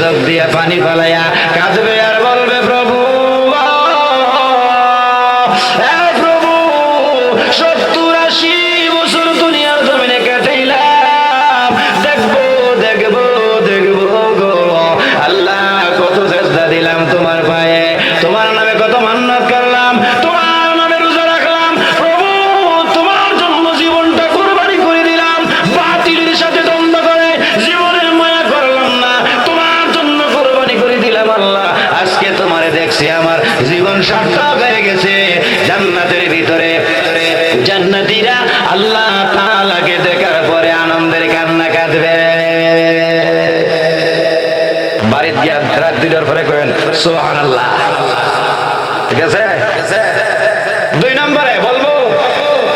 চোখ দিয়া পানি ফালাইয়া কাঁদবে আর বলবে প্রভু, প্রভু 70-80 বছর দুনিয়ার জমিনে কাটাইলাম, দেখবো দেখবো দেখবো গো আল্লাহ, কত চেষ্টা দিলাম তোমার পায়ে, তোমার নামে কত মান্নাত করলাম, তোমার নামে রোজা রাখলাম, প্রভু তোমার জন্য জীবনটা কুরবানি করে দিলাম, বাতিলের সাথে দ্বন্দ্ব করে জীবনের মায়া করলাম না, তোমার জন্য কুরবানি করে দিলাম আল্লাহ, আজকে তোমারে দেখছি আমার জীবন সার্থক হয়ে গেছে। জান্নাতের ভিতরে জান্নাতীরা আল্লাহ তাআলাকে দেখার পরে আনন্দের কান্না কাঁদবে। বাড়িতে গিয়া রাত 2টার পরে করেন সুবহানাল্লাহ, ঠিক আছে? 2 নম্বরে বলবো,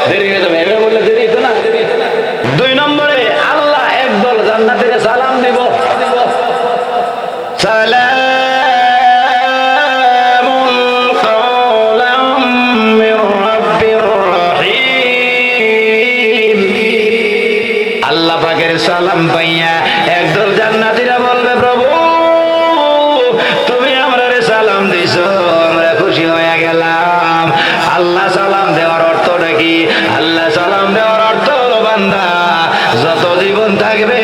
দেরি হয়ে যাবে, এভাবে বললে দেরি হতো না। 2 নম্বরে আল্লাহ একদল জান্নাতীর সালাম দিব, সালামুন কাওলাম মির রাব্বির রহিম। আল্লাহ পাকের সালাম পাইয়া একদল জান্নাতীরা বলবে, প্রভু তুমি আমরারে সালাম দিছো, আমরা খুশি হয়ে গেলাম। আল্লাহ সালাম দেওয়ার অর্থটা কি? আল্লাহ সালাম দেওয়ার অর্থ হলো, বান্দা যত জীবন থাকবে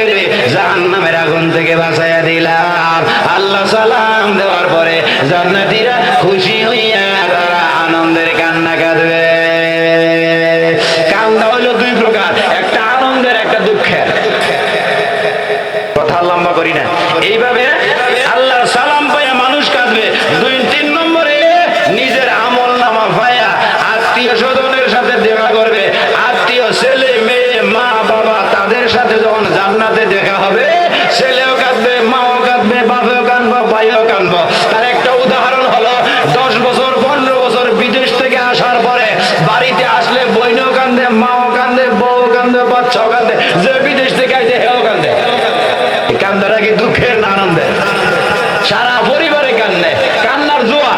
জাহান্নামের আগুন থেকে বাঁচাইয়া দিলাম। আল্লাহ সালাম দেওয়ার পরে জান্নাতীরা খুশি হইয়া তারা আনন্দের কান্না কাঁদবে। কান্না হইল 2 প্রকার, একটা আনন্দের, একটা দুঃখের। কথা লম্বা করি না, এইভাবে আল্লাহর সালাম পাইয়া মানুষ কাঁদবে। 3 নম্বরে নিজের আমল নামা পাইয়া আত্মীয় স্বজনের সাথে দেখা করবে, আত্মীয় ছেলে মেয়ে মা বাবা তাদের সাথে যখন জান্নাতে দেখা হবে, ছেলেও কাঁদবে, মাও কাঁদবে, বাপেও কাঁদবো, ভাইও কাঁদবো। তার একটা উদাহরণ হলো, 10 বছর 15 বছর বিদেশ থেকে আসার পরে বাড়িতে আসলে বইনও কাঁদে, মাও কাঁদে, বউ কাঁদে, বাচ্চাও কাঁদে, যে বিদেশ থেকে আইছে হেও কাঁদে। কান্দাটা কি দুঃখের না আনন্দের? সারা পরিবারে কান্নে, কান্নার জোয়া।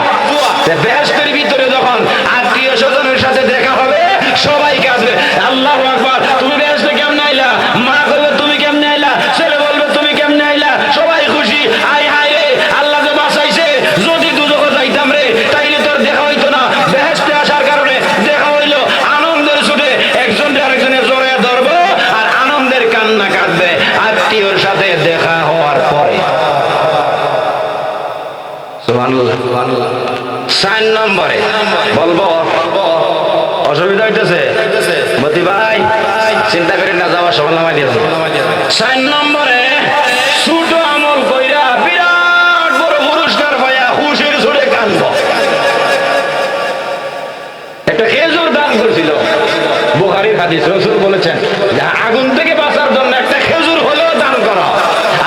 বেহেশতের ভিতরে যখন আত্মীয় স্বজনের সাথে দেখা হবে, সবাই কাঁদবে, আল্লাহু আকবার, তুমি বেহেশতে কেমনে আইলা? মা বলবে তুমি কেমনে আইলা? ছেলে বলবে তুমি কেমনে আইলা? সবাই খুশি, আয় হায় রে আল্লাহ যে বাঁচাইছে, যদি দুজকে যাইতাম রে তাইলে তোর দেখা হইতো না। বেহেশতে আসার কারণে দেখা হইলো, আনন্দের ছুটে একজন আরেকজনের জড়াইয়া ধরবো আর আনন্দের কান্না কাঁদবে আত্মীয়র সাথে দেখা হওয়ার পরে। সুবহানাল্লাহ। 4 নম্বরে বলবো, অসুবিধা হইতেছে মতি ভাই, চিন্তা করেন না, যাওয়ার সময় নামাই দিয়ে 4 নম্বরে ছোট আমল কইরা বিরাট বড় পুরস্কার পাইয়া খুশির ছুটে কাঁদব। একটা খেজুর দান করেছিল, বুখারীর হাদিস, রাসূল বলেছেন যে আগুন থেকে বাঁচার জন্য একটা খেজুর হলেও দান করা।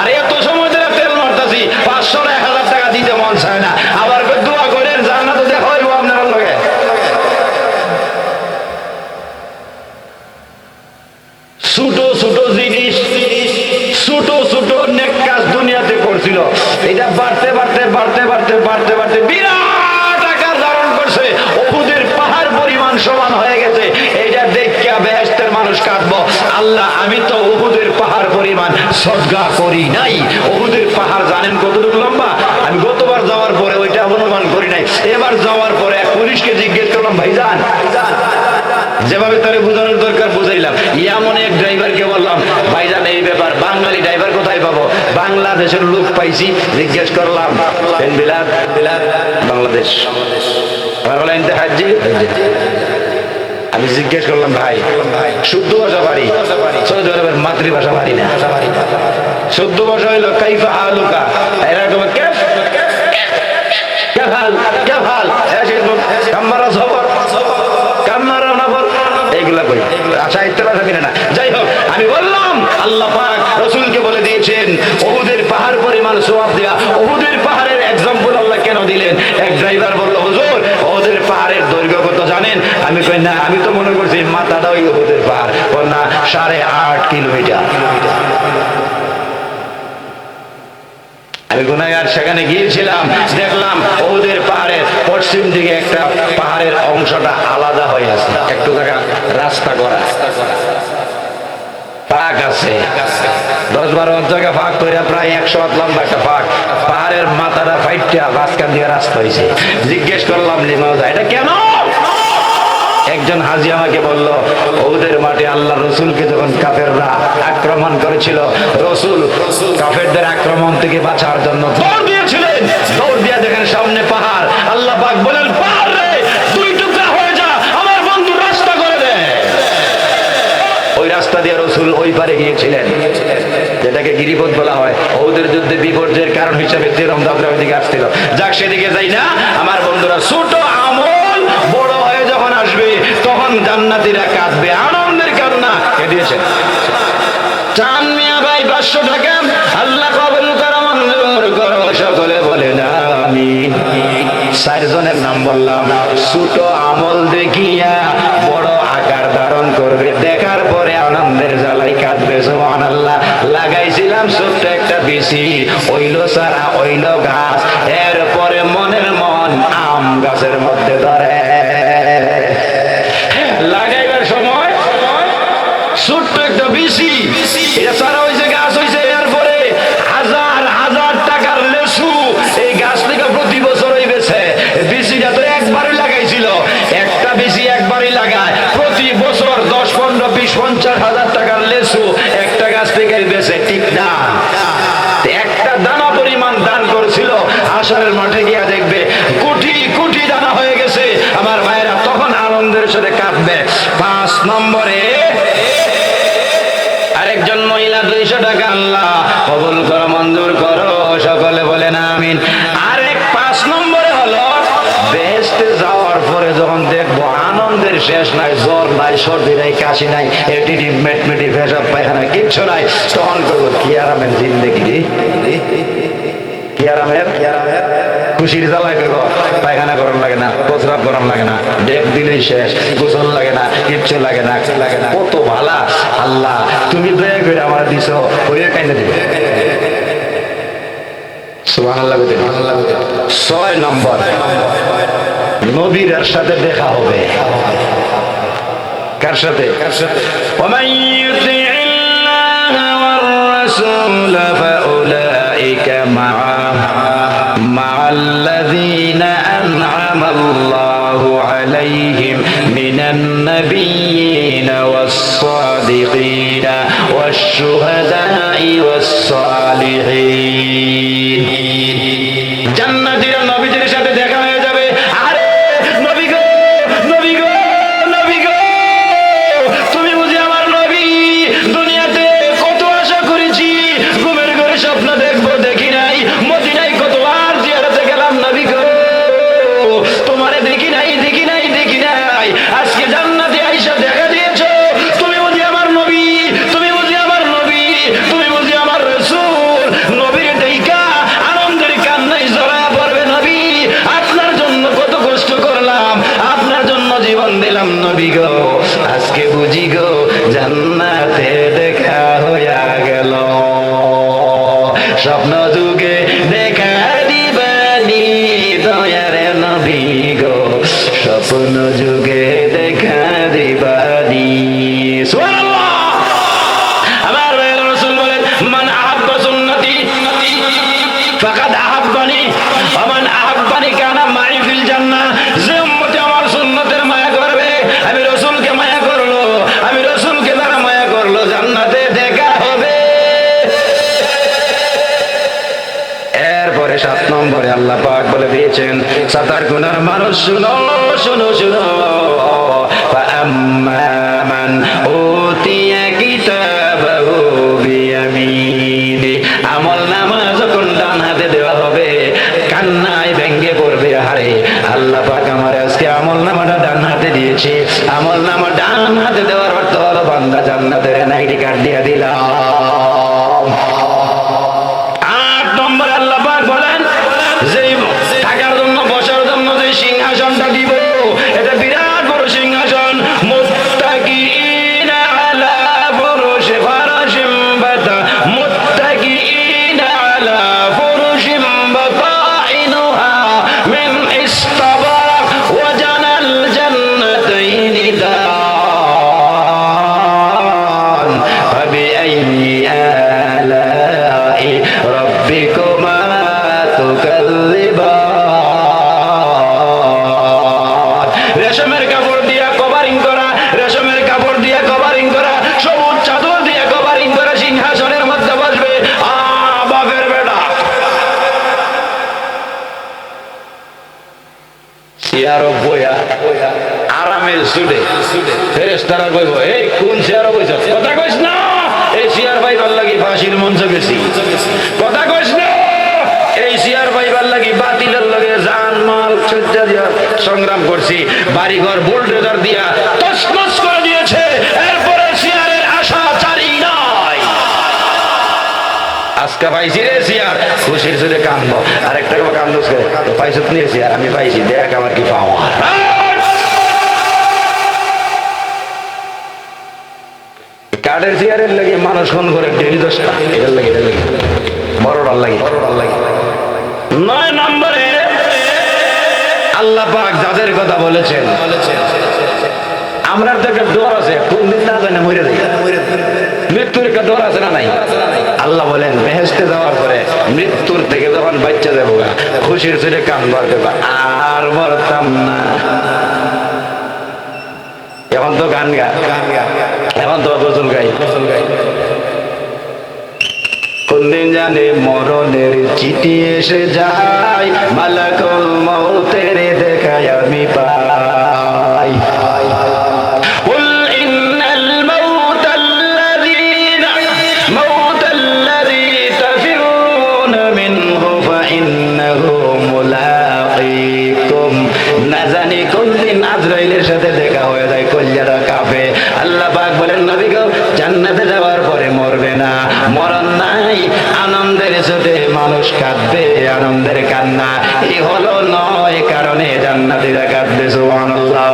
আর এত সময় ধরে তেল মারতাছি, 500 না 1000 টাকা দিতে মন চায় না, আবার দোয়া করেন জান্নাতে দেখা হইব আপনার লগে। ছোট ছোট জিনিস, ছোট ছোট নেক কাজ দুনিয়াতে করছিল, এটা বাড়তে বাড়তে বাড়তে বাড়তে বাড়তে বাড়তে বিরাট আকার ধারণ করছে, উহুদের পাহাড় পরিমাণ সমান হয়ে গেছে। এইটা দেখিয়া বেহেশতের মানুষ কাঁদবো, আল্লাহ আমি তো উহুদের পাহাড় পরিমাণ সদকা করি নাই। উহুদের পাহাড় জানেন কতটুকু লম্বা? আমি গতবার যাওয়ার পরে ওইটা অনুমান করি নাই, এবার যাওয়ার পরে এক পুলিশকে জিজ্ঞেস করলাম, ভাইজান, যেভাবে তারে বোঝানোর দরকার বুঝাইলাম। এমন এক ড্রাইভারকে বললাম, ভাইজান এই ব্যাপার, বাঙালি ড্রাইভার কোথায় পাবো? বাংলাদেশের লোক পাইছি, জিজ্ঞেস করলাম বাংলাদেশ, আমি জিজ্ঞেস করলাম, ভাই শুদ্ধ ভাষা পারি? সৌদি আরবের মাতৃভাষা পারি না। শুদ্ধ ভাষা হইলো কাইফা হালুকা, এরকম এইগুলা কই, সাহিত্য ভাষা কিনে না। যাই হোক, আমি বললাম আল্লাহ পাক রাসূলকে বলে দিয়েছেন উহুদের পাহাড় পরিমাণ সওয়াব দেয়া। উহুদের পাহাড়ের এক্সাম্পল আল্লাহ কেন দিলেন? এক ড্রাইভার বলল, হুজুর উহুদের পাহাড়ের দৈর্ঘ্য কত জানেন? আমি কই না, আমি তো মনে করছি মাথাটা ওই উহুদের পাহাড়। বল না, 8.5 কিলোমিটার। আমি গুনাহগার, সেখানে গিয়েছিলাম, দেখলাম উহুদের পাহাড়ের পশ্চিম দিকে একটা পাহাড়ের অংশটা আলাদা হয়ে আছে, একটু জায়গা রাস্তা করা, ফাঁক আছে, 10-12 জায়গা ফাঁক করে প্রায় 100 হাত লম্বা একটা ফাঁক, পাহাড়ের মাথাটা ফাইটটা মাঝখান দিয়ে রাস্তা হয়েছে। জিজ্ঞেস করলাম লিমাজা এটা কেন? একজন হাজী আমাকে বলল, ওদের মাঠে আল্লাহ রসুলকে যখন কাফেররা আক্রমণ করেছিল, রসুল কাফেরদের আক্রমণ থেকে বাঁচার জন্য দৌড় দিয়েছিলেন। দৌড় দিয়ে দেখেন সামনে পাহাড়, আল্লাহ পাক বলেন পাহাড় রে দুই টুকরা হয়ে যা, আমার বন্ধু রাস্তা করে দে। ওই রাস্তা দিয়ে রসুল ওই পারে গিয়েছিলেন, যেটাকে গিরিপথ বলা হয়। ওদের যুদ্ধে বিপর্যয়ের কারণ হিসেবে তীরন্দাজরা ওইদিকে আসছিল। যাক সেদিকে যাই না। আমার বন্ধুরা, ছোট আমল বড় হয়ে যখন আসবে তখন জান্নাতীরা কাঁদবে, আনন্দের কান্না। কে দিয়েছেন? চান মিয়া ভাই 500 টাকা। আল্লাহ কবুল করো, মঞ্জুর করো। সকলে বলে না আমিন। 4 জনের নাম বললাম। ছোট আমল দেখিয়া বড় আকার ধারণ করবে, দেখার পরে আনন্দের জ্বালাই কাঁদবে। সুবহানাল্লাহ। লাগাইছিলাম ছোট্ট একটা বিচি, ওইলো সারা ওইলো গাছ, এরপরে মনের মন আম গাছের মধ্যে ধরে। লাগাইবার সময় ছোট্ট একটা বিচি, এটা সারা হয়েছে, গাছ হয়েছে, এরপরে হাজার হাজার টাকার লেসু এই গাছ থেকে প্রতি বছর হইবেছে। বিচিটা তো একবারই লাগাইছিল, একটা বিচি একবারই লাগায়, প্রতি বছর 10, 15, 20, 50 হাজার টাকার লেসু একটা গাছ থেকে বেছে। ঠিক না? একটা দানা পরিমাণ দান করেছিল, আশারের মাঠে গিয়া দেখবে কোটি কোটি দানা হয়ে গেছে। আমার ভাইরা তখন আনন্দের সাথে কাঁদবে। 5 নম্বরে আরেকজন মহিলা 200 টাকা। আল্লাহ কবুল করো, মঞ্জুর করো। সকলে বলেন আমিন। আরেক 5 নম্বরে হলো বেহেশতে যাওয়ার পরে যখন দেখবো আনন্দের শেষ নাই, জ্বর নাই, সর্দি নাই, কাশি নাই, এটিটি মেটমেটি পেশাব পায়খানা কিচ্ছু নাই, তখন করবো কি আরামের জিন্দেগি, কি আরামের খুশির জ্বালায় করবো। পায়খানা গরম লাগে না, প্রস্রাব গরম লাগে না, ডেক দিলেই শেষ, গোসল লাগে না, কিচ্ছু লাগে না। কত ভালা আল্লাহ, তুমি দয়া করে আমার দিছো, ওই কাইন্দা দিবে। সুবহানাল্লাহ। 6 নম্বর, নবীর সাথে দেখা হবে। কার সাথে? ওমান ইউতিইল্লাহ ওয়ার রাসূল ফাউলাইকা মা'আল্লাযীনা আন'আমাল্লাহু আলাইহিম মিনান নাবিয়্যিনা ওয়াস-সাদিকীনা ওয়াশ-শুহাদা'i ওয়াস-সালিহিন। জান্নাতীরা নবীদের সাথে দেখা হয়ে যাবে। আরে নবী গো, নবী গো, নবী গো, তুমি বুঝি আমার নবী? দুনিয়াতে কত আশা করেছি, ঘুমের ঘরে স্বপ্ন দেখবো, দেখি নাই। মদিনায় কতবার জিয়ারতে গেলাম, নবী গো তোমারে দেখি নাই, দেখি নাই, দেখি নাই। আজকে জান্নাতে আইসা দেখা দিয়েছো। তুমি বুঝি আমার নবী? তুমি বুঝি আমার নবী? তুমি বুঝি আমার রাসূল? নবীর দেখা আনন্দের কান্নায় জড়ায়া পড়বে। নবী আপনার জন্য কত কষ্ট করলাম, আপনার জন্য জীবন দিলাম, নবী গো আজকে বুঝি গো জান্নাতে দেখা হইয়া গেল। স্বপ্ন যুগে দেখা দিবানি দয়ার নবী গো, স্বপ্ন যুগে দেখা দিবানি। সুবহানাল্লাহ। আমার রাসূল বলেন মান আহাব্বা সুন্নতি ফাকাদ আহাব্বানি ওয়া মান আহাব্বানি কানা মাই ফিল জান্নাহ। যে উম্মতি আমার সুন্নতের মায়া করবে, আমি রাসূলকে মায়া করলো, আমি রাসূলকে যারা মায়া করলো, জান্নাতে দেখা হবে। এরপরে 7 নম্বরে আল্লাহ পাক বলে দিয়েছেন, 7 গুনার মানুষ শুনো, শুনো, শুনো। ফাআম্মা মান উতিয়া কিতাবাহু বিয়ামিনি। আমলনামা যখন ডান হাতে দেওয়া হবে, কান্নায় ভেঙ্গে পড়বে। হারে আল্লাহ পাক আমার আজকে আমলনামাটা ডান হাতে দিয়েছে। আমলনামা ডান হাতে দেওয়ার অর্থ হলো বান্দা জান্নাতের এনআইডি কার্ড দিয়ে দিলাম। 8 নম্বরে আল্লাহ পাক বলেন, যে থাকার জন্য, বসার জন্য যে সিংহাসনটা দিব, এটা বিরাট বড় সিংহাসন। মুত্তাকিইনা আলা ফুরুশি ফারাশিম বাতা, মুত্তাকিইনা আলা ফুরুশিম বাতাইনুহা মিন ইস্তাবরাক ওয়া জানাল জান্নাতাইনি দান। চেয়ারও বইয়া আরামের সুদে ফেরেশতারা কইব এই কোন চেয়ারও বইছ কথা কইস না এই চেয়ার পাইবার লাগি ফাঁসির মঞ্চ গেছি কথা কইস না এই চেয়ার পাইবার লাগি বাতিলের লগে জান মাল সজ্জা দিয়া সংগ্রাম করছি বাড়িঘর বুলডোজার দিয়া তছনছ করে দিয়েছে এরপরে চেয়ারের আশা চারি নাই আজকে পাইছি রে চেয়ার খুশির সুরে কান্দো আরেকটা কান্দো পাইছো তুমি চেয়ার আমি পাইছি দেখ আমার কি পাওয়া কাঠের চেয়ারের লাগে মানুষ ফোন করে ডেলি 10টা এটার লাগে বড়টার লাগে 9 নম্বরে আল্লাহ পাক যাদের কথা বলেছেন আমরা তো একটা ডর আছে কোন দিন না জানে মরে যাই মৃত্যুর একটা ডর আছে না নাই আল্লাহ বলেন বেহেশতে যাওয়ার পরে মৃত্যুর থেকে যখন বাচ্চা যাবো খুশির সুরে কান ভরতে আর মরতাম না এখন তো গান গা এখন তো গজল গাই কোনদিন জানে মরণের চিঠি এসে যায় মালাকুল মউতের দেখায় আমি পাই না জানি কোনদিন আজরাইলের সাথে দেখা হয়ে যায় কলিজাটা কাঁপে আল্লাহ পাক বলেন নবী গো জান্নাতে যাওয়ার পরে মরবে না মরণ নাই আনন্দের সাথে মানুষ কাঁদবে আনন্দের কান্না এই হলো নয় কারণে জান্নাতীরা কাঁদবে সুবহানাল্লাহ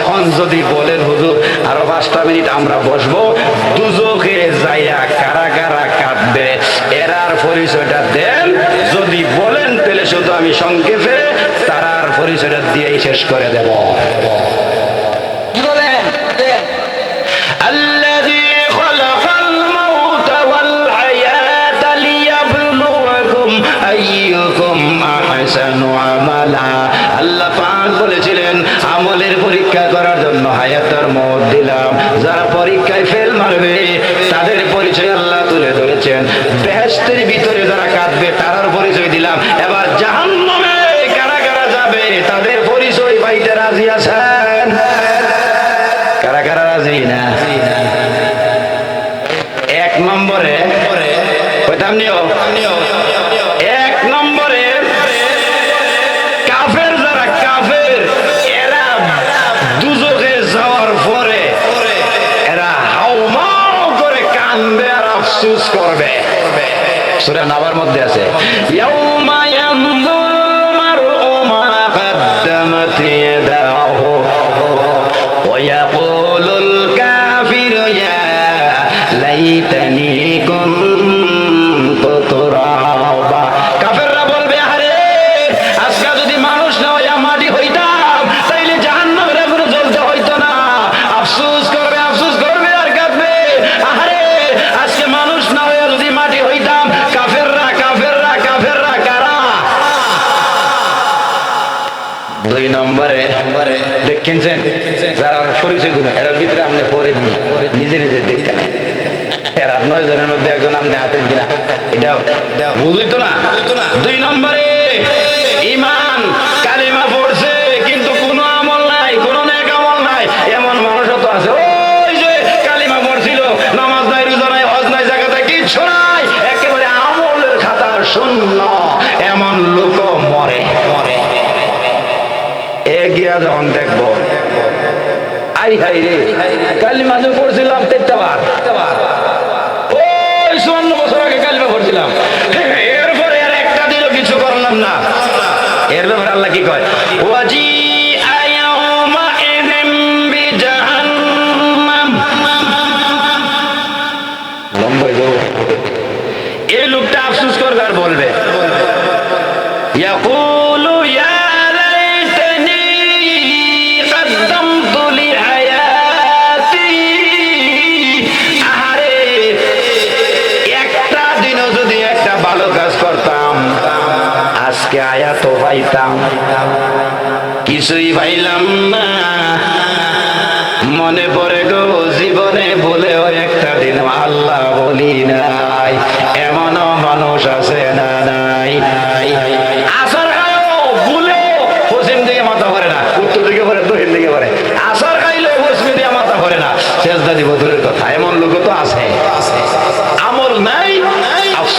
এখন যদি বলেন হুজুর আরো 5টা মিনিট আমরা বসবো দুজখে যাইয়া কারা কারা কাঁদবে এরার পরিচয়টা দেন যদি বলেন তাহলে শুধু আমি সংক্ষেপে তারার পরিচয়টা দিয়েই শেষ করে দেব আল্লাহ পাক বলেছিলেন আমলের পরীক্ষা করার জন্য হায়াতের মত দিলাম যারা পরীক্ষায় ফেল মারবে তাদের পরিচয় আল্লাহ তুলে ধরেছেন বেহেশতের ভিতরে যারা কাঁদবে তারার পরিচয় দিলাম এবার জাহান্নামে কারা কারা যাবে তাদের পরিচয় পাইতে রাজি আছেন কারা কারা রাজি না 1 নম্বরে কইতাম নিও 1 নম্বরে কাফের যারা কাফের এরা দুজখে যাওয়ার পরে এরা হাউমাউ করে কাঁদবে আর আফসোস করবে সূরা নাবার মধ্যে আছে ইয়াউমা ইয়ানজুরুল মারউ মা কদ্দামাত ইয়াদাহু ওয়া ইয়াকুলুল কাফিরু ইয়া লাইতানি কুনতু তুরাবা কাফেররা বলবে আরে আজকে যদি মানুষ না হইয়া মাটি হইতাম তাইলে জাহান্নামের আগুনে জ্বলতে হইতো না আফসোস করবে আর কাঁদবে আরে আজকে মানুষ না হইয়া যদি মাটি হইতাম কাফেররা কারা 2 নম্বরে দেখছেন যারা পরিচয় দিল এর ভিতরে আপনি পরে নিজে দেখতেন এরা 9 জনের মধ্যে একজন আপনি হাতের কিনা এটা বুঝিত না 2 নম্বরে ঈমান কালিমা পড়ছে কিন্তু কোনো আমল নাই কোনো নেক আমল নাই এমন মানুষও তো আছে ওই যে কালিমা পড়ছিল নামাজ নাই রোজা নাই হজ নাই যাকাত নাই কিচ্ছু নাই একেবারে আমলের খাতা শূন্য এমন লোক মরে এগিয়া যখন দেখবো আই হাই রে কালিমা যে পড়ছিলাম 53 বার ওই 54 বছর আগে কালিমা পড়ছিলাম এরপরে আর একটা দিনও কিছু করলাম না এর ব্যাপারে আল্লাহ কি কয় ওয়াজি আয়াউমা ইযিম বিজাহান্নাম লম্বা এই লোকটা আফসোস করবে আর বলবে ইয়াকুলু ইয়া লাইতানি কদ্দামতু লিহায়াতি আরে একটা দিনও যদি একটা ভালো কাজ করতাম আজকে আয়াত পাইতাম কিছুই পাইলাম না মনে পড়ে গো জীবনে ভুলেও একটা দিন আল্লাহ বলি নাই এমনও মানুষ আছে না নাই আসর ভুলেও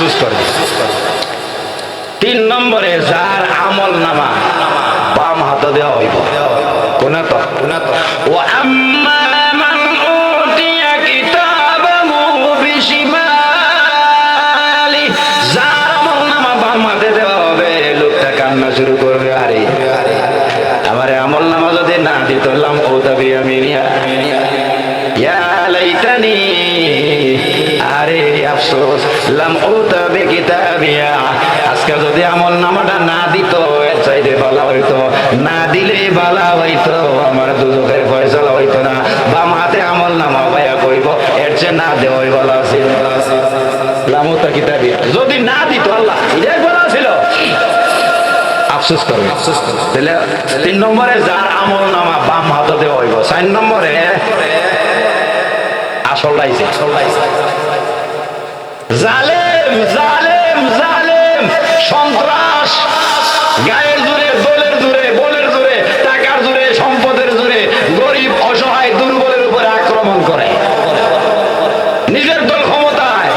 আফসোস করবে। 3 নম্বরে যার আমল নামা বাম হাতে দেওয়া হইব। কোন তো ও আম্মা মান উতিয়া কিতাবাহু বিশিমালি, যার আমল নামা বাম হাতে দেওয়া হবে, লোকটা কান্না শুরু করবে, আরে আমারে আমল নামা যদি না দিত, লাম উতাবি আমিনিয়া ইয়া লাইতানি, আরে আফসোস, লাম উতাবি কিতাবিয়া, আজকে যদি আমল নামাটা না দিত, এর চাইতে ভালো হইতো, না দিলে ভালো হইতো, আমার দুজকের ফয়সালা হইতো না, বাম হাতে আমল নামা ভাইয়া কইব, এর চেয়ে না দেওয়াই ভালো ছিল। লাম উতা কিতাবিয়া যদি না দিত, আল্লাহ এটাই ভালো ছিল, আফসোস করবে। তাহলে 3 নম্বরে যার আমল নামা বাম হাতে দেওয়া হইব। 4 নম্বরে আসল লাইছে, জালেম জালেম জালেম, সন্ত্রাস, গায়ের জোরে, দলের জোরে, বলের জোরে, টাকার জোরে, সম্পদের জোরে গরিব অসহায় দুর্বলের উপরে আক্রমণ করে। নিজের দল ক্ষমতায়,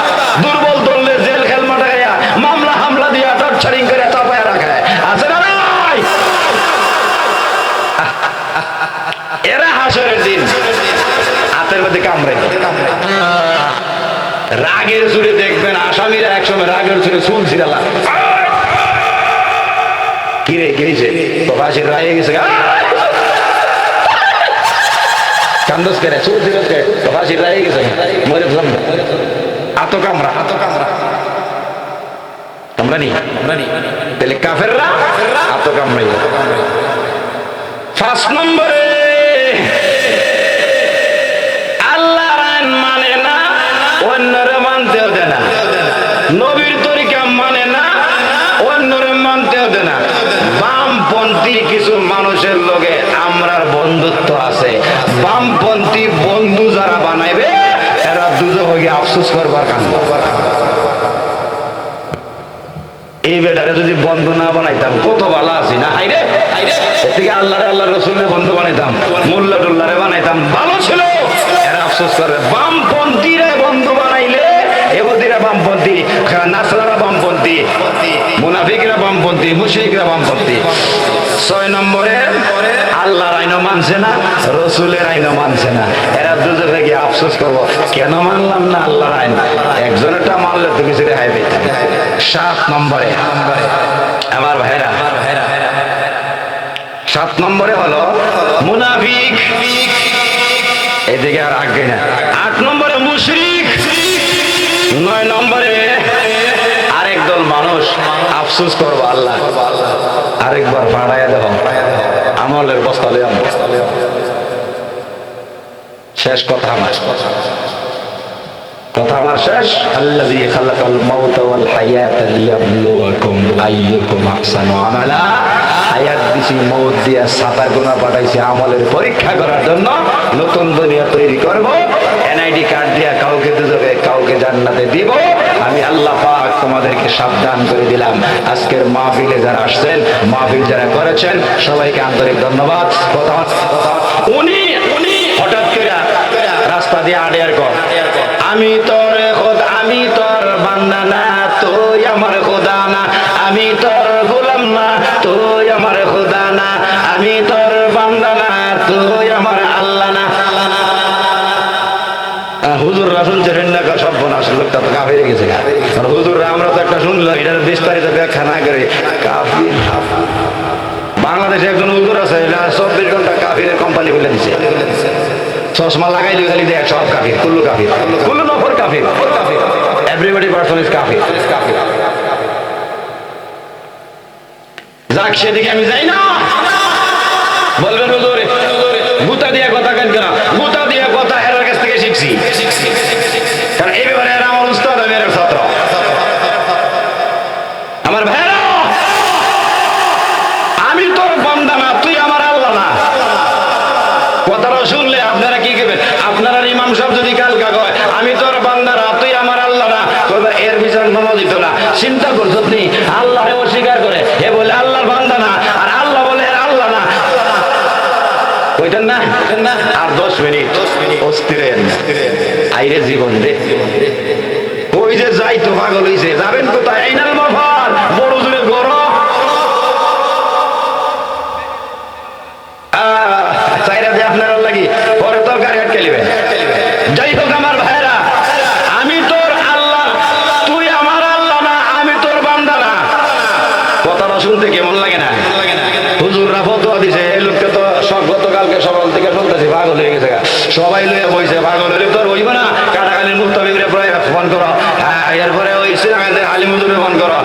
দুর্বল দলের জেল খেলমা টাকাইয়া মামলা হামলা দিয়া টর্চারিং করে চাপায় রাখে, আছে না নাই? এরা হাসরের দিন হাতের মধ্যে কামড়ে, রাগের জোরে দেখবেন আসামিরা একসময় রাগের জোরে চুল ছিড়ালা, কিরে গেছে তো ফাঁসির রাগে গেছে, কান্দস করে চুল ছিড়ে তো ফাঁসির রাগে গেছে, মরে আতো কামড়া কামড়ানি, তাহলে কাফেররা আতো কামড়াই। 5 নম্বরে আল্লাহর আইন মানে না, অন্যরে মানতেও দেয় না, নবীর তরিকা মানে না, অন্যরে মানতেও দেয় না। বামপন্থী কিছু মানুষের লগে আমরার বন্ধুত্ব আছে, বামপন্থী বন্ধু যারা বানাইবে এরা দুজো হয়ে আফসোস করবার কান্দ। এই বেটারে যদি বন্ধু না বানাইতাম কত ভালো আছি না, হাইরে এর থেকে আল্লাহরে আল্লাহ রসুলের বন্ধু বানাইতাম, মোল্লা টুল্লারে বানাইতাম, ভালো ছিল। এরা আফসোস করে বামপন্থীরা বন্ধু বানাইলে, এহুদিরা বামপন্থী, নাসরারা বামপন্থী, মুনাফিকরা বামপন্থী, মুশরিকরা বামপন্থী। 6 নম্বরে আল্লাহর আইনও মানছে না, রসুলের আইনও মানছে না, এরা দুজনে গিয়ে আফসোস করবো, কেন মানলাম না আল্লাহর আইন, একজনেরটা মানলে তো কিছু রেহাই পেতাম। 7 নম্বরে আমার ভাইরা, 7 নম্বরে হলো মুনাফিক, এদিকে আর আগে না। 8 নম্বরে মুশরিক। 9 নম্বরে আরেক দল মানুষ আফসোস করবো, আল্লাহ আরেকবার ভাড়াইয়া দেব, আমলের বস্তা লইয়া। শেষ কথা আমার, কথা আমার শেষ। আল্লাযী খালাকাল মাউতা ওয়াল হায়াতা লিয়াবলুয়াকুম আইয়ুকুম আহসানু আমালা, হায়াত দিছি, মউত দিয়া সাতা গুনাহ পাঠাইছি আমলের পরীক্ষা করার জন্য। নতুন দুনিয়া তৈরি করব, এনআইডি কার্ড দিয়া কাউকে দুজকে কাউকে জান্নাতে দিব। আমি আল্লাহ পাক তোমাদেরকে সাবধান করে দিলাম। আজকের মাহফিলে যারা আসছেন, মাহফিল যারা করেছেন, সবাইকে আন্তরিক ধন্যবাদ। উনি হঠাৎ করে রাস্তা দিয়ে আড়িয়ার কর, আমি তোর খোদা, আমি তোর বান্দা না, তুই আমার খোদা না, আমি তোর গোলাম না, তুই আমার খোদা না, আমি তোর বান্দা না, তুই আমার আল্লাহ না। হুজুর রাসুল সর্বনাশ, লোকটা তো কাফিরে গেছে। হুজুর আমরা তো একটা শুনলাম, এটার বিস্তারিত ব্যাখ্যা না করে কাফির। বাংলাদেশে একজন হুজুর আছে, 24 ঘন্টা কাফিরের কোম্পানি খুলে দিচ্ছে, চশমা লাগাইলে খালি দেখ সব কাফির, কুল্লু কাফির, কুল্লু নফর কাফির, এভরিবডি পারসন ইজ কাফির। যাক, সেদিকে আমি যাই না। বলবেন হুজুর গুতা দিয়া কথা কেন, গুতা দিয়া কথা এর কাছ থেকে শিখছি, কারণ এই ব্যাপারে এরা আমার উস্তাদ, আমি এর ছাত্র। আমার ভাইরা, আমি তোর বান্দা না, তুই আমার আল্লাহ না। কথাটা শুনলে আপনারা কি করবেন? আপনারা ইমাম সাহেব যদি কালকা কয় আমি তোর বান্দা না, তুই আমার আল্লাহ না, এর বিচার মানা দিত না। চিন্তা করছো আপনি, আল্লাহরে অস্বীকার করে, এ বলে আল্লাহর বান্দা না, আর আল্লাহ বলে এর আল্লাহ না, কইতেন না? আর 10 মিনিট অস্থির আইরে জীবন রে, ওই যে যাইতো পাগল হইছে, যাবেন কোথায়? আইনাল মাফার, বড় জোরে গরম চাইরা দিয়ে আপনার লাগি পরে তো গাড়ি আটকে নেবেন। যাই হোক আমার ভাইরা, আমি তোর আল্লাহ, তুই আমার আল্লাহ না, আমি তোর বান্দা না। কথাটা শুনতে কেমন লাগে না? হুজুররা ফতোয়া দিছে, এই লোককে তো গতকালকে সকাল থেকে শুনতেছি পাগল হয়ে গেছে, সবাই লইয়া বইছে, পাগল হলে তোর হইবে না। কাটাখালীর মুস্তাফিজরে ফোন করো, এরপরে ওই সিরাজের আলী হুজুরে ফোন করো,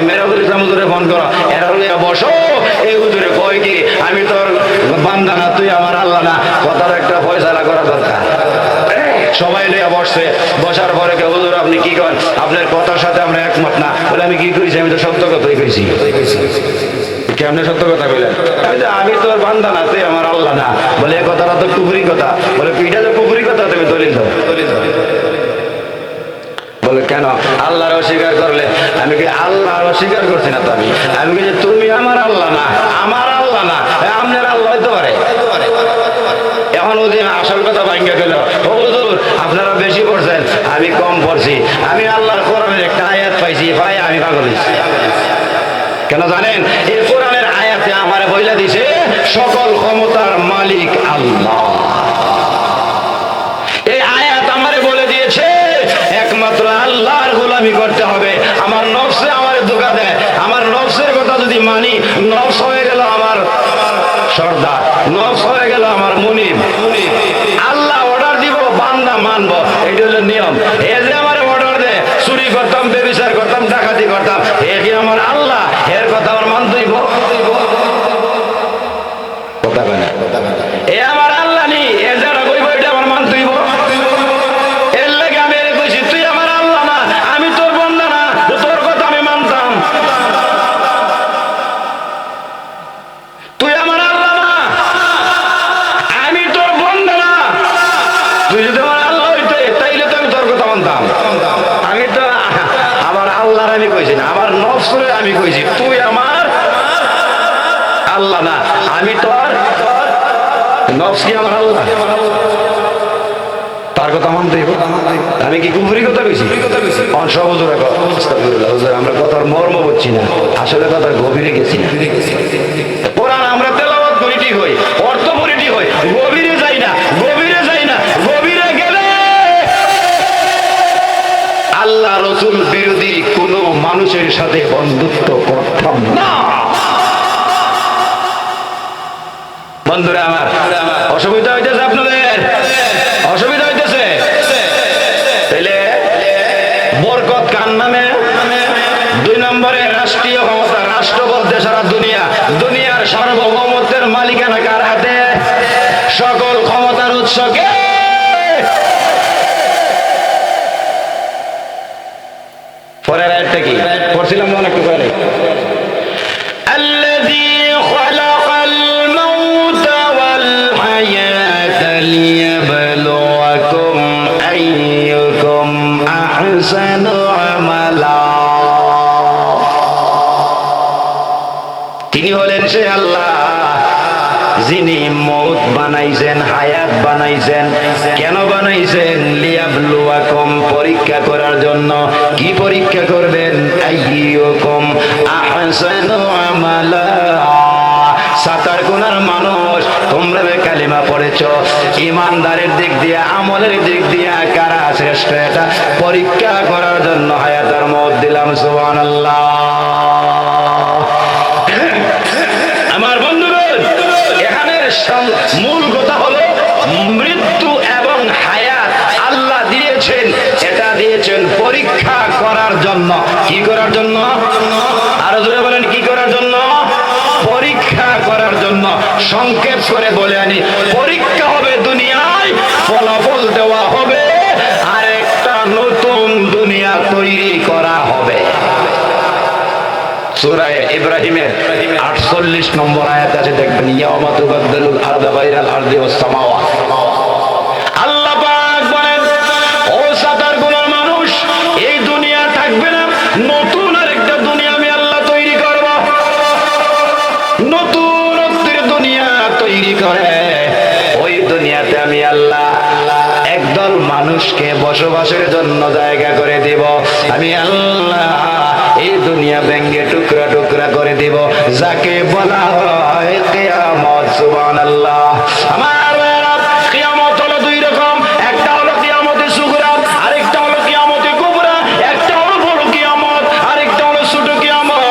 মেরাজুল ইসলাম হুজুরে ফোন করো, এরা লইয়া বসো। এই হুজুরে কয় কি আমি তোর বান্দা না, তুই আমার আল্লাহ না, কথার একটা ফয়সালা করা দরকার। সবাই লইয়া বসছে, বসার পরে হুজুর আপনি কি করেন, আপনার কথার সাথে আমরা একমত না। বলে আমি কি করেছি? আমি তো সত্য কথাই কইছি। কেমনে সত্য কথা কইলেন? আমি তোর বান্দা না, তুই আমার আল্লাহ না। বলে এই কথাটা তো কুফরি কথা। বলে এটা তো কুফরি কথা, তুমি দলিল দাও। বলে কেন? আল্লাহর অস্বীকার করলে? আমি কি আল্লাহর অস্বীকার করছি না? তো আমি কি যে তুমি আমার আল্লাহ না, আমার আল্লাহ না, আপনার আল্লাহ হইতে পারে। এখন ওদিন আসল কথা ভাঙ্গা গেল, ও হুজুর আপনারা বেশি পড়ছেন, আমি কম পড়ছি, আমি আল্লাহর কোরআনের একটা আয়াত পাইছি, ভাই আমি পাগল হইছি। কেন জানেন? এই কোরআনের আয়াতে আমারে বইলা দিছে সকল ক্ষমতার মালিক আল্লাহ। এই আয়াত আমারে বলে দিয়েছে একমাত্র আল্লাহর গোলামি করতে হবে। আমার নফসে আমারে ধোঁকা দেয়, আমার নফসের কথা যদি মানি, নফস হয়ে গেল আমার সর্দার, নফস হয়ে গেল আমার মুনিব। আল্লাহ অর্ডার দিব, বান্দা মানবো, এটা হলো নিয়ম। এ যে আমার অর্ডার দেয়, চুরি করতাম, ব্যভিচার করতাম, ডাকাতি করতাম, এ কি আমার আল্লাহ? এর কথা আমার মানতেইব। কথা কয় না? এ আমার আল্লাহ নি, এ যারা কইব এটা আমার মানতেইব। এর লাগে আমি এর কইছি তুই আমার আল্লাহ না, আমি তোর বান্দা না, তোর কথা আমি মানতাম। তুই আমার আল্লাহ না, আমি তোর বান্দা না। তুই যদি আমার আল্লাহ হইতে তাইলে তো আমি তোর কথা মানতাম। আমি তো আমার আল্লাহর আমি কইছি না, আমার নফসরে আমি কইছি তুই আমার আল্লাহ না, আমি তোর নফস কি আমার আল্লাহ, তার কথা মানতে হইব। আমি কি কুফরি কথা কইছি? সব হুজুর আমরা কথার মর্ম বুঝছি না, আসলে কথার গভীরে গেছি না। কোরআন আমরা তেলাওয়াত করি ঠিক হই, অর্থ করি ঠিক হই, গভীরে যাই না, গভীরে যাই না। গভীরে গেলে আল্লাহ রসুল বিরোধী কোন মানুষের সাথে বন্ধুত্ব করতাম না। বন্ধুরা আমার, অসুবিধা হইতেছে আপনাদের? অসুবিধা হইতেছে? তাইলে বরকত কার নামে? 2 নম্বরে রাষ্ট্রীয় ক্ষমতা। রাষ্ট্র বলতে সারা দুনিয়া, দুনিয়ার সার্বভৌমত্বের মালিকানা কার হাতে? সকল ক্ষমতার উৎস কে? পরের আয়াতটা কি পড়ছিলাম মনে একটু করে? তিনি হলেন সে আল্লাহ যিনি মউত বানাইছেন, হায়াত বানাইছেন। কেন বানাইছেন? লিয়াবলুয়াকুম, পরীক্ষা করার জন্য। কি পরীক্ষা করবেন? আইয়ুকুম আহসানু আমালা। সাতার কোনার মানুষ, তোমরা কালিমা পড়েছো, ইমানদারের দিক দিয়ে, আমলের দিক দিয়ে কারা শ্রেষ্ঠ, এটা পরীক্ষা করার জন্য হায়াতের মউত দিলাম। সুবহানাল্লাহ। আমার বন্ধুগণ, এখানের মূল কথা হলো মৃত্যু এবং হায়াত আল্লাহ দিয়েছেন, এটা দিয়েছেন পরীক্ষা করার জন্য। কি করার জন্য? আরো জোরে বলেন, কি করার জন্য? পরীক্ষা করার জন্য। সংক্ষেপ করে বলে আনি, পরীক্ষা হবে দুনিয়ায়, ফলাফল দেওয়া হবে, আর একটা নতুন দুনিয়া তৈরি করা হবে। সূরা ইব্রাহিমের 48 নম্বর আয়াত আছে, দেখবেন, ইয়াওমা তুবাদদালুল আরদু গায়রাল আরদি ওয়াস সামাওয়াত। আল্লাহ পাক বলেন, ও সাতার গুনার মানুষ, এই দুনিয়া থাকবে না, নতুন আরেকটা দুনিয়া আমি আল্লাহ তৈরি করব। নতুনত্বের দুনিয়া তৈরি করে ওই দুনিয়াতে আমি আল্লাহ একদল মানুষ মানুষকে বসবাসের জন্য জায়গা করে দিব। আমি আল্লাহ এই দুনিয়া ভেঙ্গে টুকরা টুকরা করে দিব, যাকে বলা হয় কিয়ামত। সুবহানাল্লাহ। আমার কিয়ামত হলো দুই রকম, একটা হলো কিয়ামতে সুগরা, আরেকটা হলো কিয়ামতে কুবরা। একটা হলো বড় কিয়ামত, আরেকটা হলো ছোট কিয়ামত।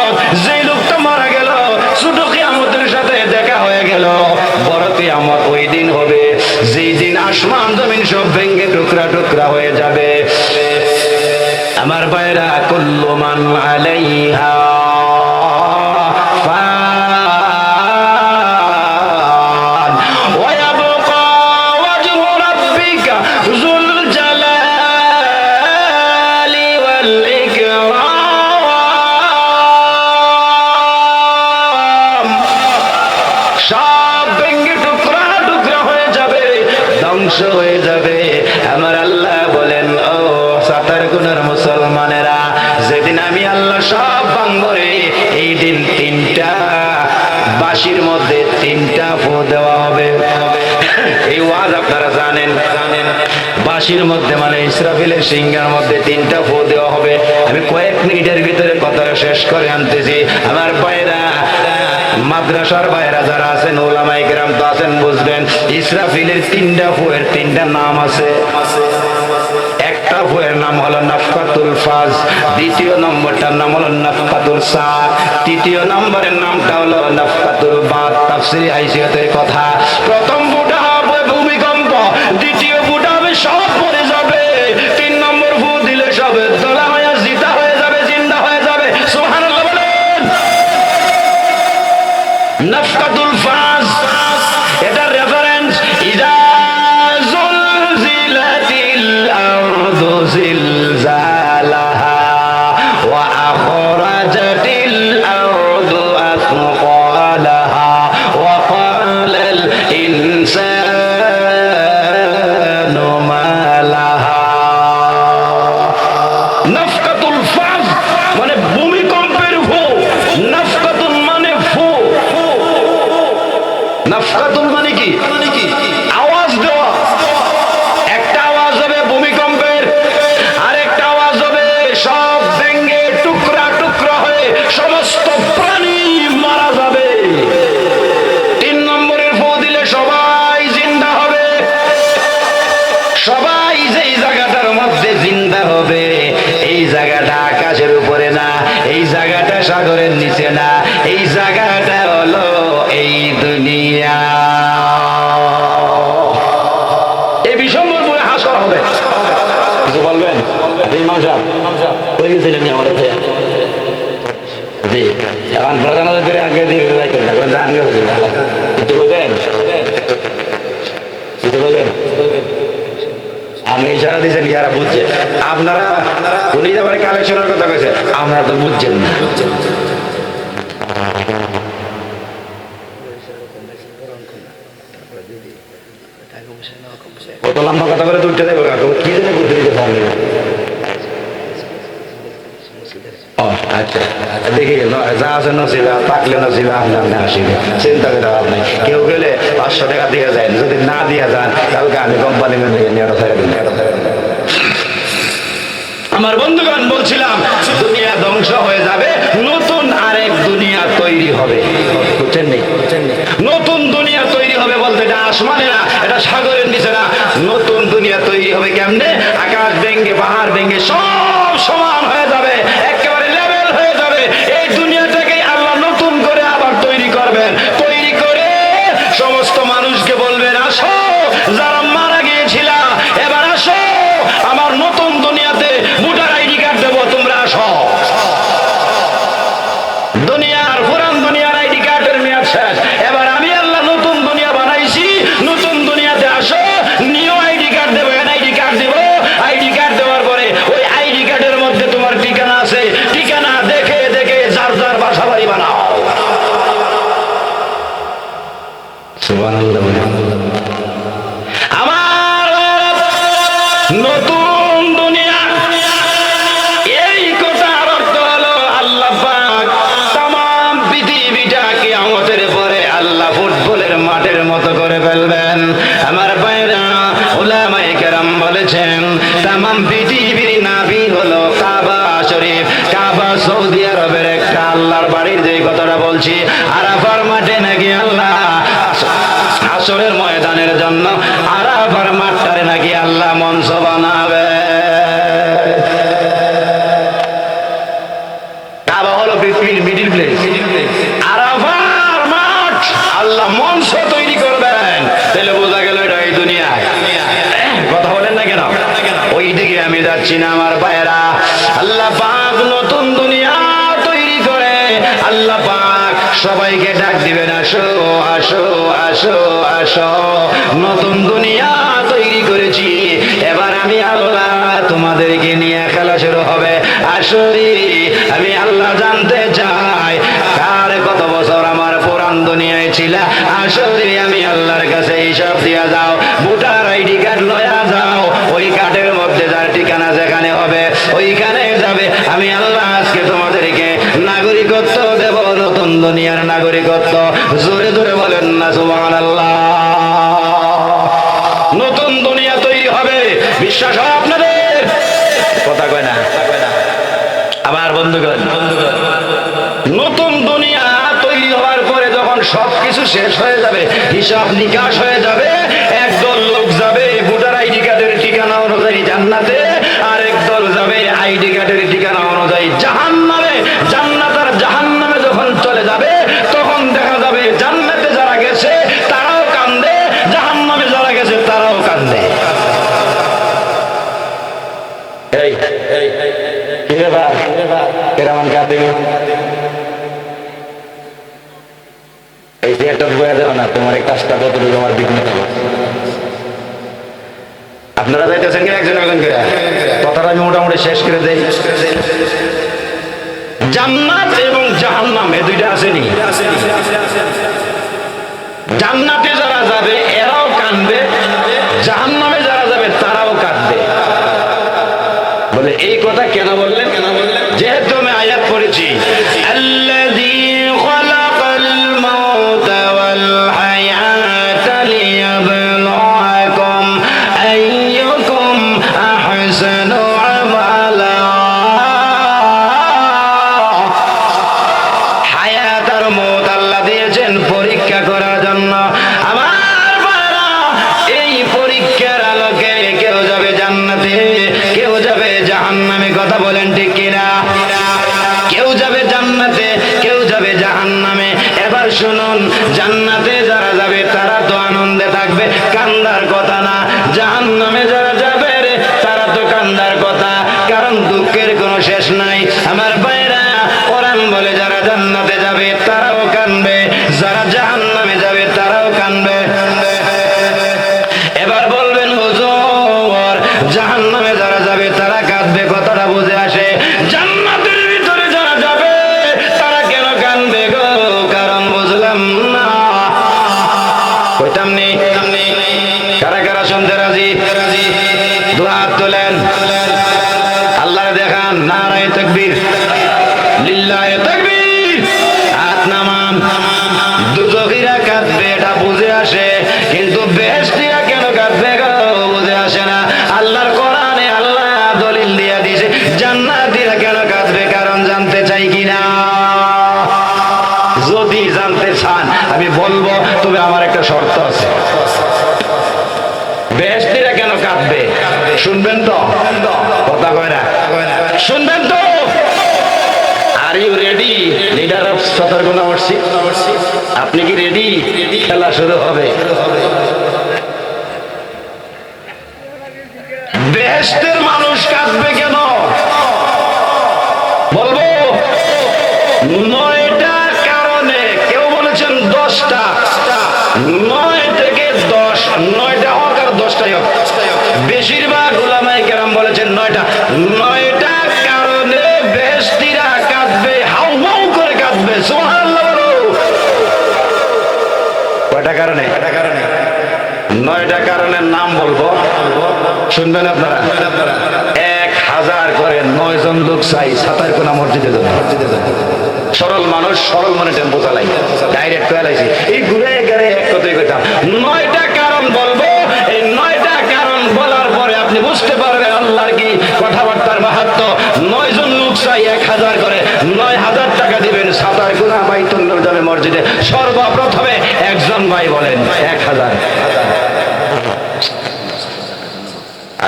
যেই লোকটা মারা গেল, ছোট কিয়ামতের সাথে দেখা হয়ে গেল। বড় কিয়ামত ওই দিন হবে যেই দিন আসমান জমিন সব ভেঙ্গে টুকরা টুকরা হয়ে যাবে। আমার ভাইরা, কুল্লু মান আলাইহা ফান ওয়া ইয়াবকা ওয়াজহু রাব্বিকা যুল জালালি ওয়াল ইকরাম। সব ভেঙ্গে টুকরা টুকরা হয়ে যাবে, ধ্বংস হয়ে যাবে। আমার আল্লাহ বলেন, ও সাতারকুনার মুসলমানেরা, যেদিন আমি আল্লাহ সব ভাঙবো রে, এই দিন তিনটা বাঁশির মধ্যে তিনটা ফু দেওয়া হবে। এই ওয়াজ আপনারা জানেন। বাঁশির মধ্যে মানে ইসরাফিলের সিংহার মধ্যে তিনটা ফু দেওয়া হবে। আমি কয়েক মিনিটের ভিতরে কথা শেষ করে আনতেছি। আমার ভাইরা, মাদ্রাসার ভাইরা যারা আছেন, ওলামায়ে কেরাম তো আছেন, বুঝবেন ইসরাফিলের তিনটা ফুয়ের তিনটা নাম আছে। একটা ফুয়ের নাম হলো নাফকাতুল ফাজ, দ্বিতীয় নম্বরটার নাম হলো নাফকাতুল সাদ, তৃতীয় নম্বরের নামটা হলো নাফকাতুল বাদ। তাফসীরে হাইসিয়তের কথা, প্রথম ফুটা হবে ভূমিকম্প, দ্বিতীয় ফুটা হবে সব পড়ে যাবে, তিন নম্বর ফু দিলে সব দলা হয়ে জিতা হয়ে যাবে, জিন্দা হয়ে যাবে। সুবহানাল্লাহ বলেন। নাফকাতুল ফাজ এটা রেফারেন্স, ইদা যুলজিলাতিল আরদু জিলজালাহা ওয়া আখরাজাতিল আরদু আথকালাহা ওয়া ক্বালাল ইনসানু মা লাহা। নাফকাতুল ফাজ মানে ভূমিকম্পের ফু, নাফকাতুল মানে ফু। নাফকাতুল মানে কি? আওয়াজ দেওয়া। একটা আওয়াজ হবে ভূমিকম্পের, আরেকটা আওয়াজ হবে সব ভেঙ্গে টুকরা টুকরা হয়ে সমস্ত প্রাণী মারা যাবে। তিন নম্বরের ফু দিলে সবাই জিন্দা হবে। সবাই যেই জায়গাটার মধ্যে জিন্দা হবে, এই জায়গাটা আকাশের উপরে না, এই জায়গাটা সাগরের নিচে না, এই জায়গাটা হলো এই দুনিয়া। এই বিশ্বম্বরপুরে হাসর হবে। কিছু বলবেন? ইমাম সাহেব কই গেছিলেন আমার কাছে? জি, এখন প্রধান করে আগে দিয়ে যাইতেন, এখন জান গেছে। কিছু বলবেন? কিছু বলবেন? আপনি ইশারা দিয়েছেন, ইয়ারা বুঝছে। আপনারা উনি আবার কালেকশনের কথা কইছে, আপনারা তো বুঝছেন না। কত লম্বা কথা বলে তো উঠতে দেবো, কি জন্য বুদ্ধি দিতে পারবে? আচ্ছা দেখি যা আছে নসিবা, থাকলে নসিবা আপনার না আসিবে, চিন্তা করে আপনি। কেউ গেলে 500 টাকা দিয়ে যায়, যদি না দিয়ে যান কালকে আমি কোম্পানি থেকে নেওয়া থাকবেন। আমার বন্ধুগণ, বলছিলাম দুনিয়া ধ্বংস হয়ে যাবে, নতুন আরেক দুনিয়া তৈরি হবে। বুঝছেন নি? নতুন দুনিয়া তৈরি হবে বলতে এটা আসমানে না, এটা সাগরের নিচে না। নতুন দুনিয়া তৈরি হবে কেমনে? আকাশ ভেঙ্গে পাহাড় ভেঙ্গে সব সমান হয়ে যাবে, একেবারে লেভেল হয়ে যাবে। এই দুনিয়াটাকে আল্লাহ নতুন করে আবার তৈরি করবেন। তৈরি করে সমস্ত মানুষকে বলবেন, আসো যারা মারা গিয়েছিল, এবার আসো আমার নতুন দুনিয়াতে ভোটার আইডি কার্ড দেবো, তোমরা আসো। কাবা সৌদি আরবের একটা আল্লাহর বাড়ির যে কথাটা বলছি, আরাফার মাঠে নাকি আল্লাহ হাসরের ময়দানের জন্য আরাফার মাঠটারে নাকি আল্লাহ মঞ্চ বানাবে। কাবা হলো পৃথিবীর মিডিল প্লেস, আরাফার মাঠ আল্লাহ মঞ্চ তৈরি করবেন। তাহলে বোঝা গেল এটা এই দুনিয়ায়। কথা বলেন না কেন? ওই দিকে আমি যাচ্ছি না আমার ভাইয়েরা। আল্লাহ পাক নতুন দুনিয়া তৈরি করে আল্লাহ পাক সবাইকে ডাক দিবেন, আসো আসো আসো আসো, নতুন দুনিয়া তৈরি করেছি, এবার আমি আল্লাহ তোমাদেরকে নিয়ে খেলা শুরু হবে। আসলে আমি আল্লাহ জানতে চাই কার কত বছর আমার পুরান দুনিয়ায় ছিল। আসলে আমি আল্লাহর কাছে হিসাব দিয়া যাও, ভোটার আইডি কার্ড লয়া যাও, ওই কার্ডের মধ্যে যার ঠিকানা যেখানে হবে ওইখানে যাবে। আমি আল্লাহ আজকে তোমাদেরকে নাগরিকত্ব দেব, নতুন দুনিয়ার নাগরিকত্ব। জোরে জোরে বলেন না সুবহানাল্লাহ। নতুন দুনিয়া তৈরি হবে, বিশ্বাস হয় আপনাদের? কথা কয় না আমার বন্ধুগণ। নতুন দুনিয়া তৈরি হওয়ার পরে যখন সবকিছু শেষ হয়ে যাবে, হিসাব নিকাশ হয়ে যাবে, একদল লোক যাবে ভোটার আইডি কার্ডের ঠিকানা অনুযায়ী জান্নাতে, আর একদল যাবে আইডি কার্ডের ঠিকানা অনুযায়ী জাহান্নামে। জান্নাত আর জাহান্নামে যখন চলে যাবে তখন দেখা যাবে জান্নাতে যারা গেছে তারাও কান্দে, জাহান্নামে যারা গেছে তারাও কান্দে। এই কি ব্যাপার? কেরামান কাঁদে? এই যে একটা বয়ে দেও না, তোমার এই কাজটা কতটুকু আমার বিঘ্ন হবে। আপনারা যাইতেছেন কি একজন একজন করে? কথাটা আমি মোটামুটি শেষ করে দেই। জান্নাত এবং জাহান্নাম এই দুইটা আসেনি? জান্নাতে যারা যাবে এরাও কাঁদবে, জাহান্নামে যারা যাবে তারাও কাঁদবে। বলে এই কথা কেন বললেন? যেহেতু আমি আয়াত পড়েছি, আল্লাযী খালাকাল মাউতা ওয়াল হায়াতা লিয়াবলুয়াকুম আইয়ুকুম আহসানু আমালা। হায়াত আর মওত আল্লাহ দিয়েছেন পরীক্ষা করার জন্য। আমার ভাইরা, এই পরীক্ষার আলোকে কেউ যাবে জান্নাতে, কেউ যাবে জাহান্নামে। কথা বলেন ঠিক কিনা? কেউ যাবে জান্নাতে, কেউ যাবে জাহান্নামে। এবার শুনুন, জান্নাতে যারা যাবে তারা তো আনন্দে থাকবে, কান্দার কথা না। জাহান্নামে যারা যাবে রে তারা তো কান্দার কথা, কারণ দুঃখের কোনো শেষ নাই। আমার ভাইরা, কোরআন বলে যারা জান্নাতে যাবে তারাও কাঁদবে, যারা জাহান্নামে যাবে তারাও কাঁদবে। এবার বলবেন হুজুর, জাহান্নামে যারা যাবে তারা কাঁদবে, কথাটা বুঝে আসে। জান্নাতের ভিতরে যারা যাবে তারা কেন কাঁদবে গো? কারণ বুঝলাম না। কইতাম নি? কারা কারা শুনতে রাজি? দুই হাত তোলেন, আল্লাহর দেখান। নারায়ে তাকবীর, লিল্লাহি তাকবীর। হাত নামান। দুজখিরা কাঁদবে এটা বুঝে আসে, কিন্তু বেহেশতিরা কেন কাঁদবে গো? বুঝে আসে না। আল্লাহর কোরআনে আল্লাহ দলিল দিয়া দিয়েছে জান্নাতীরা কেন কাঁদবে, কারণ জানতে চাই কিনা? যদি জানতে চান আমি বলবো, তবে আমার একটা শর্ত আছে। বেহেশতিরা কেন কাঁদবে শুনবেন তো? কথা কয় না? শুনবেন তো? Are you ready? Leader of সতর্কতা মসজিদ, আপনি কি রেডি? খেলা শুরু হবে। বেহেশতের মানুষ কাঁদবে কেন বলবো? 9টা কারণে। কেউ বলেছেন 10টা। 9 থেকে 10, 9টা হোক আর 10টাই হোক, বেশিরভাগ উলামায়ে কেরাম বলেছেন 9টা। 9টা কারণে বেহেশতিরা কাঁদবে, হাউ হাউ করে কাঁদবে। সুবহানাল্লাহ বলো। কয়টা কারণে? 9টা কারণের নাম বলবো, শুনবেন আপনারা। 1000 করে 9 জন লোক চাই ছাতারকোনা মসজিদে যাবে। সরল মানুষ, সরল মনে টেম্পো চালাই, ডাইরেক্ট চালাইছি। এই ঘুরে গেলে এক কথাই কইতাম। 9টা কারণ বলবো। এই 9টা কারণ বলার পরে আপনি বুঝতে পারবেন আল্লাহর কি কথাবার্তার মাহাত্ম্য। 9 জন লোক চাই ভাই 1000 করে 9000 টাকা দিবেন। সাতারকুনা বাইতুল জামে মসজিদে সর্বপ্রথমে একজন ভাই বলেন 1000।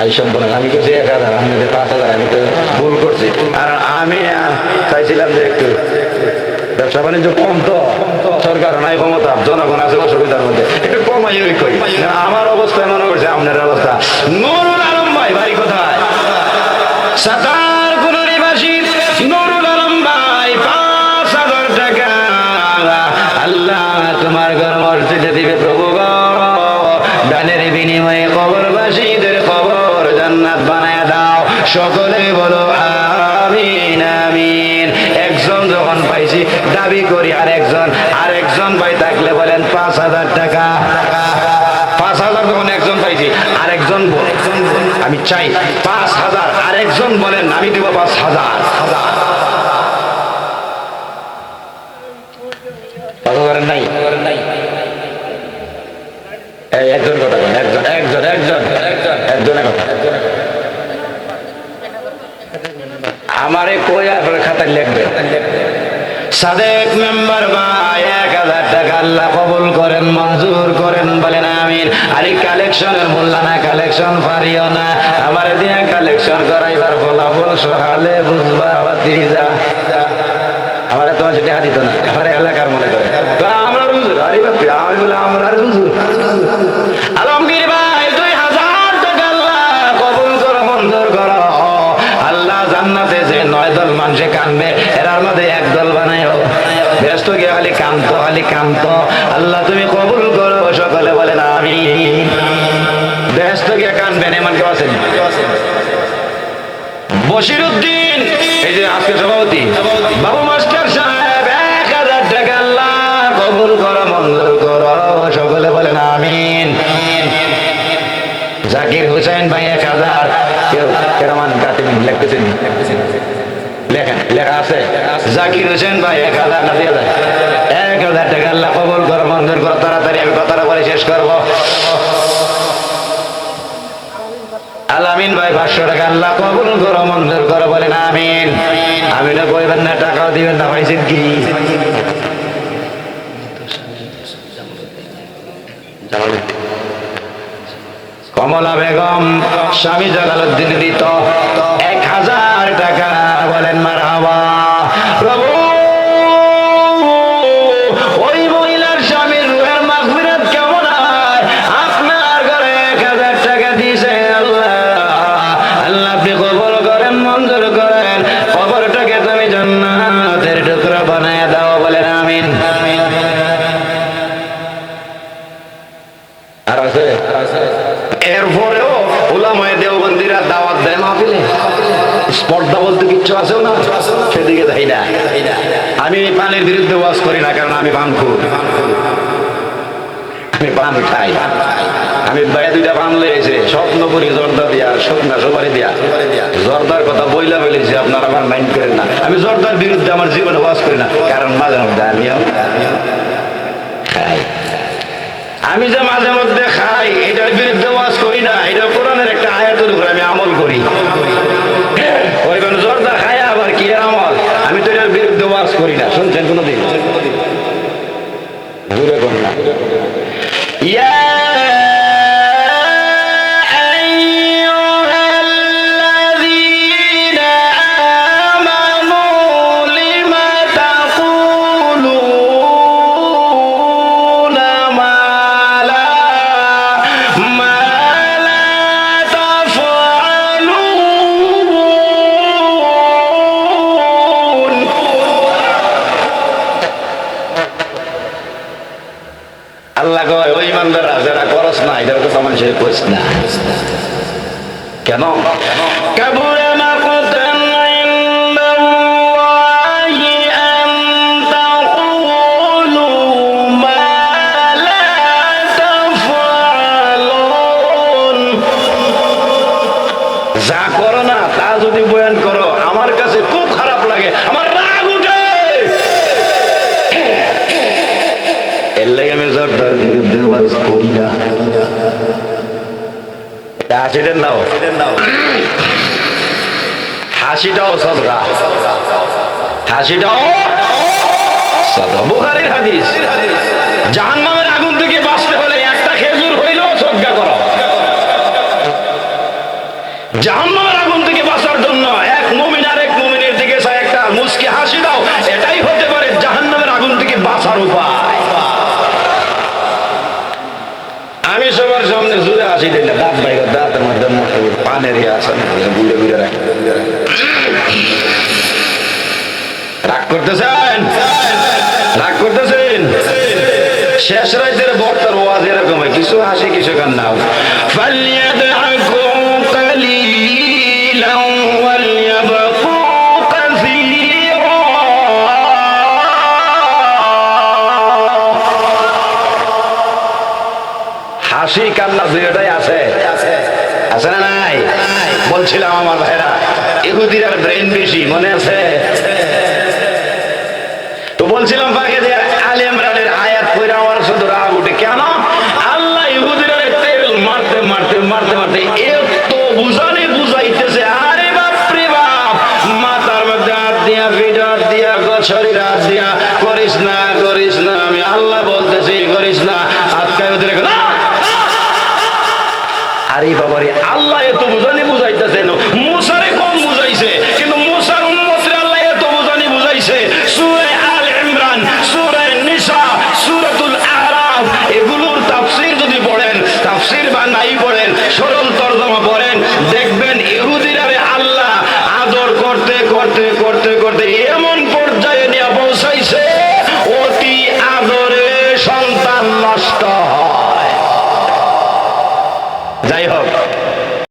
আইসব বলেন আমি কিছু 1000, আমি 5000, আমি তো ভুল করছি। আর আমি চাইছিলাম যে একটু ব্যবসা বাণিজ্য কম, তো সরকার নাই ক্ষমতা, জনগণ আছে অসুবিধার মধ্যে, একটু কমাই কই। আমার অবস্থায় মনে করছে আপনার অবস্থা। নুরুল আলম ভাই বাড়ি কোথায়? সাতারকুনা নিবাসী নুরুল আলম ভাই 5000 টাকা আল্লাহ তোমার ঘর মসজিদে দিবে প্রভু গো। দানের বিনিময়ে কবরবাসীদের কবর জান্নাত বানায় দাও। সকলে বলো আমিন আমিন। একজন যখন পাইছি দাবি করি আরেকজন ভাই থাকলে বলেন 5000 টাকা। 5000 যখন একজন পাইছি আরেকজন আমি চাই 5000, আরেকজন বলেন আমি দিব 5000। 5000 নাই? একজন কথা বলেন, একজনের কথা আমারে কই আপনার খাতায় লিখবে। সাদেক মেম্বার ভাই 1000 টাকা আল্লাহ কবুল করেন, মঞ্জুর করেন বলেন আমিন। আরে কালেকশনের মোল্লা না, কালেকশন পারিও না, আমার দিয়া কালেকশন করাইবার ফলাফল সহালে বুঝবা বাতিজা। আমার তোমার সেটা দিত না, আমার এলাকার মনে করে আমরা হুজুর। আরে বাপরে, আমি বলে আমরা হুজুর। আলমগীর ভাই 2000 টাকা আল্লাহ কবুল করো, মঞ্জুর করো। আল্লাহ জান্নাতে যে 9 দল মানুষে কানবে এরার মধ্যে 1 দল বানায়ও। ব্যস্ত গিয়ে খালি কান্ত আল্লাহ তুমি কবুল করো। সকলে বলেন আমিন। ব্যস্ত গিয়ে কানবেন এমন কেউ আছেন? বশিরউদ্দিন এই যে আজকে সভাপতি বাবু মাস্টার সাহেব 1000 টাকা আল্লাহ কবুল করো, মঞ্জুর করো। সকলে বলেন আমিন। জাকির হোসেন ভাই 1000। কেউ কেরামান কাটিবেন লিখতেছেন? লেখা আছে জাকির হোসেন ভাই 1000 না 2000? 1000 টাকা আল্লাহ কবুল করো, মঞ্জুর করো। তাড়াতাড়ি আমি কথাটা বলে শেষ করবো। আলামিন ভাই 500 টাকা আল্লাহ কবুল করো, মঞ্জুর করো বলেন আমিন। আমিনও কইবেন না, টাকাও দিবেন না, পাইছেন কি? কমলা বেগম স্বামী জালালউদ্দিন দিত 1000 টাকা বলেন মারহাবা। প্রভু ওই মহিলার স্বামীর রুহের মাগফিরাত কেমন হয় আপনার ঘরে 1000 টাকা দিয়েছে আল্লাহ। আল্লাহ আপনি কবুল করেন, মঞ্জুর করেন। কবরটাকে তুমি জান্নাতের টুকরা বানায় দাও বলেন আমিন। আর আছে এরপরেও উলামায়ে দেওবন্দিরা দাওয়াত দেয় মাহফিলে। স্পর্ধা বলতে কিচ্ছু আছেও না, সেদিকে যাই না। আমি পানের বিরুদ্ধে ওয়াজ করি না, কারণ আমি পানখোর, আমি পান খাই। আমি বাইরে 2টা পান লেগেছে, স্বপ্নপুরি জর্দা দিয়া, শুকনা সুপারি দিয়া। জর্দার কথা বইলা বলেছি, আপনারা আমার মাইন্ড করেন না। আমি জর্দার বিরুদ্ধে আমার জীবনে ওয়াজ করি না, কারণ মাঝে মধ্যে আমিও খাই। আমি যে মাঝে মধ্যে খাই এটার বিরুদ্ধে ওয়াজ করি না, এটা কোরআনের একটা আয়াতের উপর আমি আমল করি। ওই কোন জর্দা খায় আবার কি এর আমল? আমি তো এটার বিরুদ্ধে ওয়াজ করি না। শুনছেন কোনদিন? ঘুরে কোন না। আল্লাহ কয় ওই ইমানদাররা যারা করস না এটার কথা মানুষের কইস না। কেন? কাবুরা মাকাতান ইনদাল্লাহি আন তাকুলু মা লা তাফআলুন। যা করো না তা যদি বয়ান করো আমার কাছে খুব খারাপ লাগে, আমার রাগ উঠে। এর লাগে আমি জর্দার বিরুদ্ধে ওয়াজ করি না। হাসিটাও সদকা, হাসিটাও সদকা। বুখারীর হাদিস, জাহান্নামের আগুন থেকে বাঁচতে হলে একটা খেজুর হইলেও সদকা করো। জাহান্নামের আগুন থেকে বাঁচার জন্য এক মুমিন আর এক মুমিনের দিকে একটা মুচকি হাসি দাও, এটাই হতে পারে জাহান্নামের আগুন থেকে বাঁচার উপায়। আমি সবার সামনে জুড়ে হাসি দিই না, দাঁত বাইরে, দাঁতের মধ্যে পানের আসে বুড়ে বুড়ে রাখে। রাগ করতেছেন? রাগ করতেছেন? শেষ রাতের বক্তার ওয়াজ এরকম হয়, কিছু হাসি কিছু কান্না। হাসি কান্না দুইটাই আছে, আছে না নাই? বলছিলাম আমার ভাইরা, ইহুদির আর ব্রেন বেশি, মনে আছে? তো বলছিলাম ফাঁকে যে আলে ইমরানের আয়াত পড়ে আমার শুধু রাগ উঠে। কেন? আল্লাহ ইহুদিরা তেল মারতে মারতে মারতে মারতে এত বুঝানি বুঝাইতেছে, আরে বাপ রে বাপ, মাথার মধ্যে হাত দিয়া, পিঠে হাত দিয়া, শরীরে হাত দিয়া, করিস না করিস না, আমি আল্লাহ বলতেছি করিস না, আজকাল ওদের না। আরে বাবারে, আল্লাহ এত বুঝানি বুঝাইতেছে, মুসারে কম বুঝাইছে, কিন্তু মুসার উম্মতরে আল্লাহ এত বুঝানি বুঝাইছে। সূরা আল ইমরান, সূরা নিসা, সূরাতুল আরাফ, এগুলোর তাফসীর যদি পড়েন, তাফসীর বা নাই পড়েন, সরল তরজমা পড়েন, দেখবেন ইহুদিরা আল্লাহ আদর করতে করতে করতে করতে